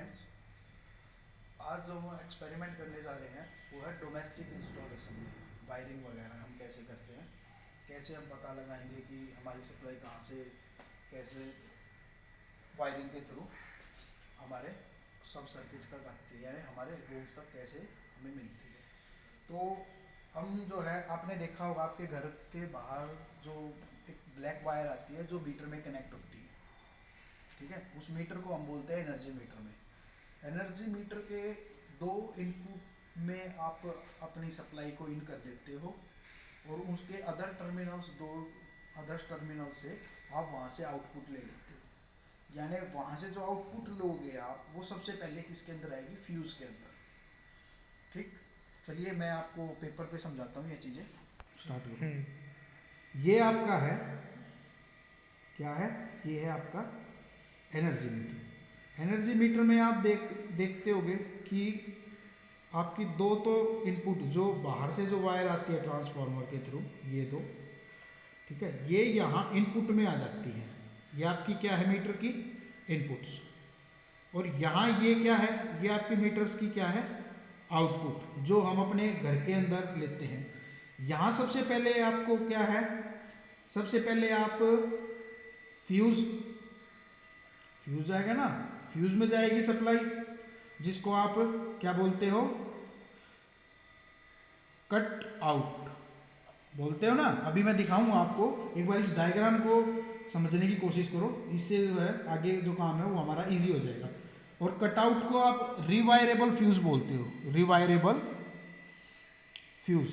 Friends, आज जो हम एक्सपेरिमेंट करने जा रहे हैं वो है डोमेस्टिक इंस्टॉलेशन। वायरिंग वगैरह हम कैसे करते हैं, कैसे हम पता लगाएंगे कि हमारी सप्लाई कहाँ से, कैसे वायरिंग के थ्रू हमारे सब सर्किट तक आती है, यानी हमारे रूम्स तक कैसे हमें मिलती है। तो हम जो है, आपने देखा होगा आपके घर के बाहर जो एक ब्लैक वायर आती है जो मीटर में कनेक्ट होती है, ठीक है। उस मीटर को हम बोलते हैं एनर्जी मीटर। में एनर्जी मीटर के दो इनपुट में आप अपनी सप्लाई को इन कर देते हो और उसके अदर टर्मिनल्स, दो अदर्स टर्मिनल से आप वहाँ से आउटपुट ले लेते हो। यानी वहाँ से जो आउटपुट लोगे आप, वो सबसे पहले किसके अंदर आएगी? फ्यूज़ के अंदर। ठीक, चलिए मैं आपको पेपर पे समझाता हूँ ये चीज़ें। स्टार्ट करो। ये आपका है, क्या है? ये है आपका एनर्जी मीटर। एनर्जी मीटर में आप देखते होगे कि आपकी दो तो इनपुट, जो बाहर से जो वायर आती है ट्रांसफार्मर के थ्रू, ये दो, ठीक है, ये यहाँ इनपुट में आ जाती है। ये आपकी क्या है? मीटर की इनपुट्स। और यहाँ ये क्या है? ये आपकी मीटर्स की क्या है? आउटपुट, जो हम अपने घर के अंदर लेते हैं। यहाँ सबसे पहले आपको क्या है? सबसे पहले आप फ्यूज़ आएगा ना, फ्यूज़ में जाएगी सप्लाई, जिसको आप क्या बोलते हो? कट आउट बोलते हो ना। अभी मैं दिखाऊंगा आपको, एक बार इस डायग्राम को समझने की कोशिश करो, इससे जो है आगे जो काम है वो हमारा इजी हो जाएगा। और कट आउट को आप रिवायरेबल फ्यूज़ बोलते हो, रिवायरेबल फ्यूज़,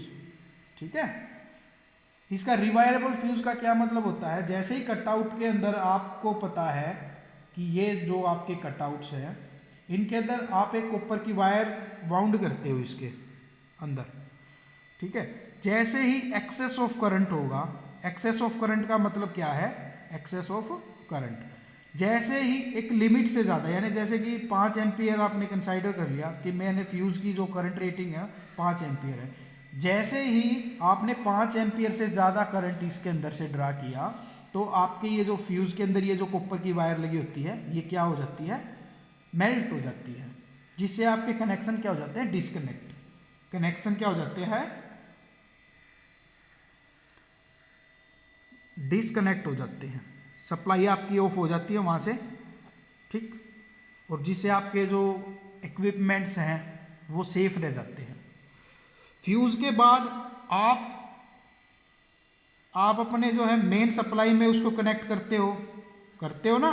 ठीक है। इसका रिवायरेबल फ्यूज़ का क्या मतलब होता है? जैसे ही कट आउट के अंदर आपको पता है कि ये जो आपके कटआउट्स हैं, इनके अंदर आप एक कॉपर की वायर वाउंड करते हो इसके अंदर, ठीक है। जैसे ही एक्सेस ऑफ करंट होगा, एक्सेस ऑफ करंट का मतलब क्या है? एक्सेस ऑफ करंट, जैसे ही एक लिमिट से ज़्यादा, यानी जैसे कि 5 एम्पियर आपने कंसाइडर कर लिया कि मैंने फ्यूज़ की जो करंट रेटिंग है 5 एम्पियर है, जैसे ही आपने 5 एम्पियर से ज़्यादा करंट इसके अंदर से ड्रा किया, तो आपके ये जो फ्यूज़ के अंदर ये जो कॉपर की वायर लगी होती है, ये क्या हो जाती है? मेल्ट हो जाती है, जिससे आपके कनेक्शन क्या हो जाते हैं? डिस्कनेक्ट। कनेक्शन क्या हो जाते हैं? डिस्कनेक्ट हो जाते हैं। सप्लाई आपकी ऑफ हो जाती है वहाँ से, ठीक। और जिससे आपके जो इक्विपमेंट्स हैं वो सेफ रह जाते हैं। फ्यूज़ के बाद आप अपने जो है मेन सप्लाई में उसको कनेक्ट करते हो ना।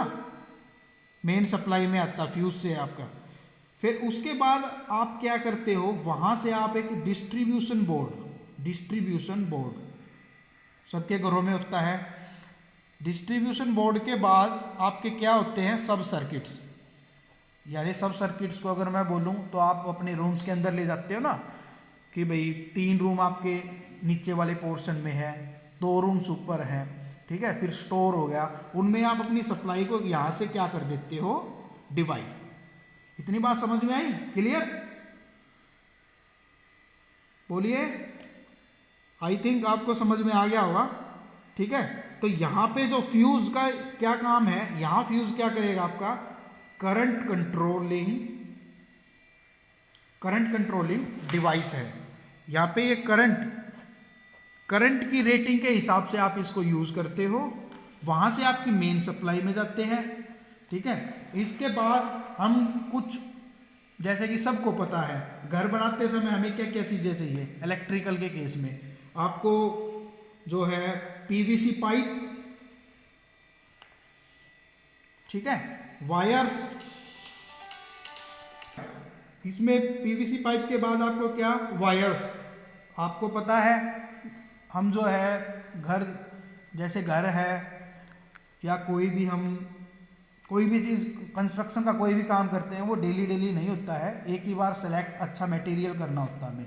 मेन सप्लाई में आता फ्यूज से आपका। फिर उसके बाद आप क्या करते हो? वहां से आप एक डिस्ट्रीब्यूशन बोर्ड सबके घरों में होता है। डिस्ट्रीब्यूशन बोर्ड के बाद आपके क्या होते हैं? सब सर्किट्स। यानी सब सर्किट्स को अगर मैं बोलूं तो आप अपने रूम्स के अंदर ले जाते हो ना, कि भाई 3 रूम आपके नीचे वाले पोर्शन में है, 2 रूम्स ऊपर हैं, ठीक है। फिर स्टोर हो गया, उनमें आप अपनी सप्लाई को यहां से क्या कर देते हो? डिवाइड। इतनी बात समझ में आई? क्लियर? बोलिए। आई थिंक आपको समझ में आ गया होगा, ठीक है। तो यहां पे जो फ्यूज का क्या काम है? यहां फ्यूज क्या करेगा आपका? करंट कंट्रोलिंग डिवाइस है। यहां पे ये करंट की रेटिंग के हिसाब से आप इसको यूज करते हो। वहां से आपकी मेन सप्लाई में जाते हैं, ठीक है। इसके बाद हम कुछ, जैसे कि सबको पता है, घर बनाते समय हमें क्या क्या चीजें चाहिए? इलेक्ट्रिकल के केस में आपको जो है पीवीसी पाइप, ठीक है, वायर्स। इसमें पीवीसी पाइप के बाद आपको क्या? वायर्स। आपको पता है हम जो है घर, जैसे घर है या कोई भी चीज़, कंस्ट्रक्शन का कोई भी काम करते हैं, वो डेली नहीं होता है। एक ही बार सेलेक्ट अच्छा मटेरियल करना होता है हमें।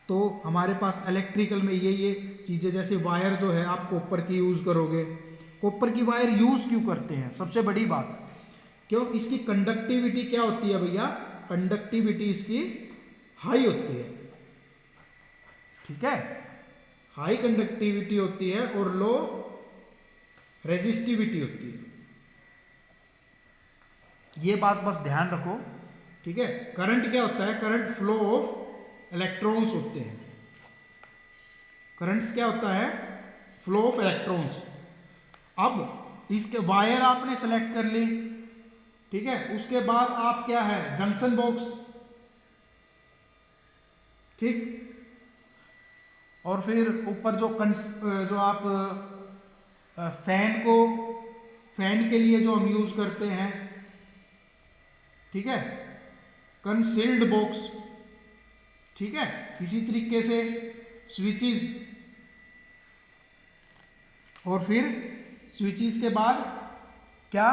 तो हमारे पास इलेक्ट्रिकल में ये चीज़ें, जैसे वायर जो है आप कॉपर की यूज़ करोगे। कॉपर की वायर यूज़ क्यों करते हैं? सबसे बड़ी बात, क्यों? इसकी कंडक्टिविटी क्या होती है भैया? कंडक्टिविटी इसकी हाई होती है, ठीक है। हाई कंडक्टिविटी होती है और लो रेजिस्टिविटी होती है, ये बात बस ध्यान रखो, ठीक है। करंट क्या होता है, करंट फ्लो ऑफ इलेक्ट्रॉन्स होते हैं। करंट्स क्या होता है, फ्लो ऑफ इलेक्ट्रॉन्स। अब इसके वायर आपने सेलेक्ट कर ली, ठीक है। उसके बाद आप क्या है, जंक्शन बॉक्स, ठीक। और फिर ऊपर जो आप फैन के लिए जो हम यूज करते हैं, ठीक है, कंसील्ड बॉक्स, ठीक है। इसी तरीके से स्विचेस, और फिर स्विचेस के बाद क्या,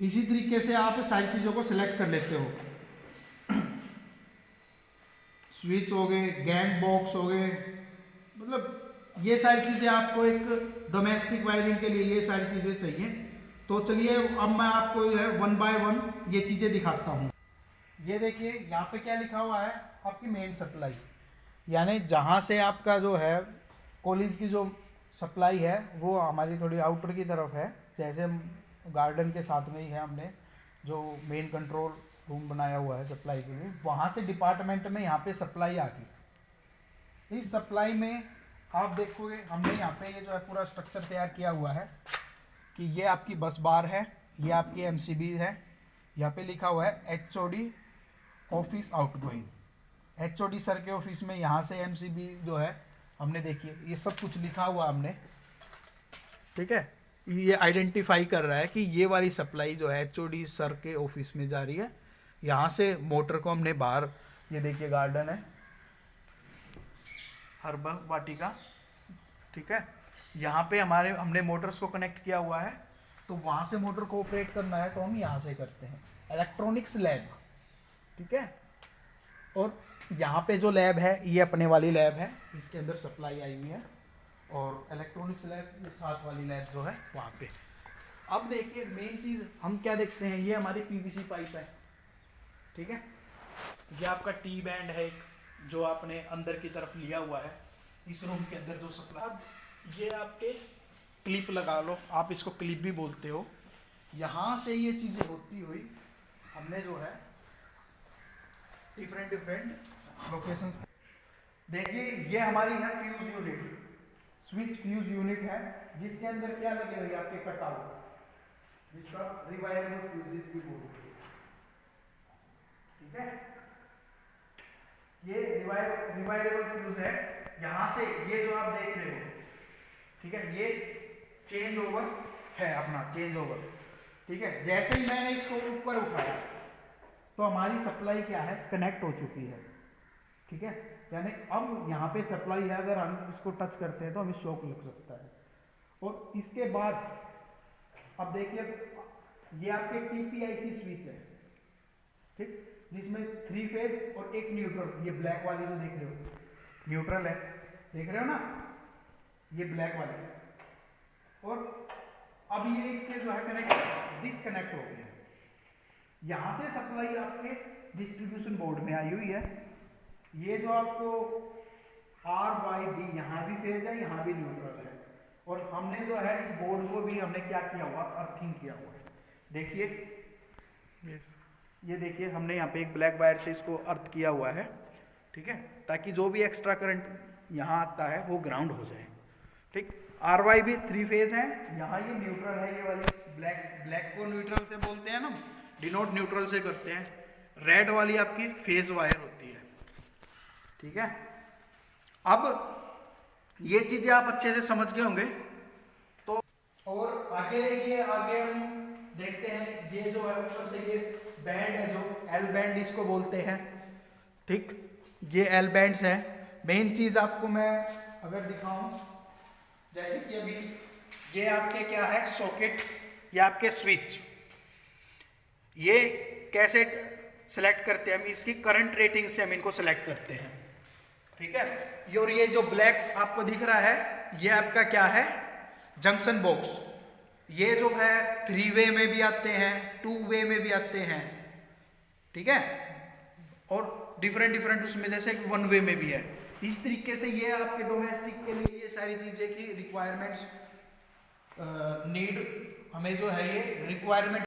इसी तरीके से आप सारी चीजों को सिलेक्ट कर लेते हो। स्विच हो गए, गैंग बॉक्स हो गए, मतलब ये सारी चीजें आपको एक डोमेस्टिक वायरिंग के लिए ये सारी चीजें चाहिए। तो चलिए अब मैं आपको जो है 1 बाय 1 ये चीजें दिखाता हूँ। ये देखिए यहाँ पे क्या लिखा हुआ है, आपकी मेन सप्लाई, यानी जहाँ से आपका जो है कॉलेज की जो सप्लाई है वो हमारी थोड़ी आउटर की तरफ है। जैसे गार्डन के साथ में ही है, हमने जो मेन कंट्रोल रूम बनाया हुआ है सप्लाई के लिए, वहाँ से डिपार्टमेंट में यहाँ पे सप्लाई आती है। इस सप्लाई में आप देखोगे हमने यहाँ पे ये जो है पूरा स्ट्रक्चर तैयार किया हुआ है कि ये आपकी बस बार है, ये आपकी एमसीबी है, यहाँ पे लिखा हुआ है HOD office outgoing. HOD sir के ऑफिस में यहाँ से एमसीबी जो है हमने, देखिए ये सब कुछ लिखा हुआ हमने, ठीक है। ये आइडेंटिफाई कर रहा है कि ये वाली सप्लाई जो है एचओडी सर के ऑफिस में जा रही है। यहाँ से मोटर को हमने बाहर, ये देखिए गार्डन है, हर्बल वाटिका, ठीक है। यहाँ पे हमने मोटर्स को कनेक्ट किया हुआ है, तो वहाँ से मोटर को ऑपरेट करना है तो हम यहाँ से करते हैं। इलेक्ट्रॉनिक्स लैब, ठीक है। और यहाँ पे जो लैब है ये अपने वाली लैब है, इसके अंदर सप्लाई आई हुई है। और इलेक्ट्रॉनिक्स लैब ये साथ वाली लैब जो है वहाँ पे। अब देखिए मेन चीज़ हम क्या देखते हैं, ये हमारी पीवीसी पाइप है, ठीक है। ये आपका टी बैंड है एक, जो आपने अंदर की तरफ लिया हुआ है इस रूम के अंदर जो सप्लाई। अब ये आपके क्लिप लगा लो, आप इसको क्लिप भी बोलते हो। यहाँ से ये चीज़ें होती हुई हमने जो है डिफरेंट लोकेशन, देखिए ये हमारी है fuse unit, switch fuse unit है, जिसके अंदर क्या लगे हुए आपके कटआउट, जिसका रिवायरेबल फ्यूजेस भी बोलते हैं, ठीक है। ये रिवायरेबल फ्यूज है। यहाँ से ये जो आप देख रहे हो, ठीक है, ये चेंज ओवर है अपना, चेंज ओवर, ठीक है। जैसे ही मैंने इसको ऊपर उठाया तो हमारी सप्लाई क्या है, कनेक्ट हो चुकी है, ठीक है। यानी अब यहाँ पे सप्लाई है, अगर हम इसको टच करते हैं तो हमें शॉक लग सकता है। और इसके बाद अब देखिए ये आपके टीपीआईसी स्विच है, ठीक, जिसमें 3 फेज और एक न्यूट्रल, ये ब्लैक वाली जो देख रहे हो न्यूट्रल है, देख रहे हो ना, ये ब्लैक वाली है। और अब ये इसके जो है कनेक्ट डिसकनेक्ट हो गया। यहाँ से सप्लाई आपके डिस्ट्रीब्यूशन बोर्ड में आई हुई है। ये जो आपको RYB, यहाँ भी फेज है, यहाँ भी न्यूट्रल है। और हमने जो है इस बोर्ड को भी हमने क्या किया हुआ, अर्थिंग किया हुआ है। देखिए ये देखिए हमने यहाँ पे एक ब्लैक वायर से इसको अर्थ किया हुआ है, ठीक है, ताकि जो भी एक्स्ट्रा करंट यहाँ आता है वो ग्राउंड हो जाए, ठीक। RYB 3 फेज है, यहाँ ये न्यूट्रल है, ये वाली ब्लैक को न्यूट्रल से बोलते हैं ना, डिनोट न्यूट्रल से करते हैं। रेड वाली आपकी फेज वायर होती है, ठीक है। अब ये चीजें आप अच्छे से समझ गए होंगे। तो और आगे देखिए, आगे हम देखते हैं ये जो है ऊपर से ये बैंड है, जो एल बैंड इसको बोलते हैं, ठीक, ये एल बैंड्स है। मेन चीज आपको मैं अगर दिखाऊं, जैसे कि अभी ये आपके क्या है सॉकेट, ये आपके स्विच, ये कैसे सेलेक्ट करते हैं हम, इसकी करंट रेटिंग से हम इनको सेलेक्ट करते हैं, ठीक है। और ये जो ब्लैक आपको दिख रहा है ये आपका क्या है, जंक्शन बॉक्स। ये जो है 3 वे में भी आते हैं, 2 वे में भी आते हैं, ठीक है, और डिफरेंट उसमें जैसे 1 वे में भी है। इस तरीके से ये आपके डोमेस्टिक के लिए ये सारी चीजें की रिक्वायरमेंट्स नीड, हमें जो है ये रिक्वायरमेंट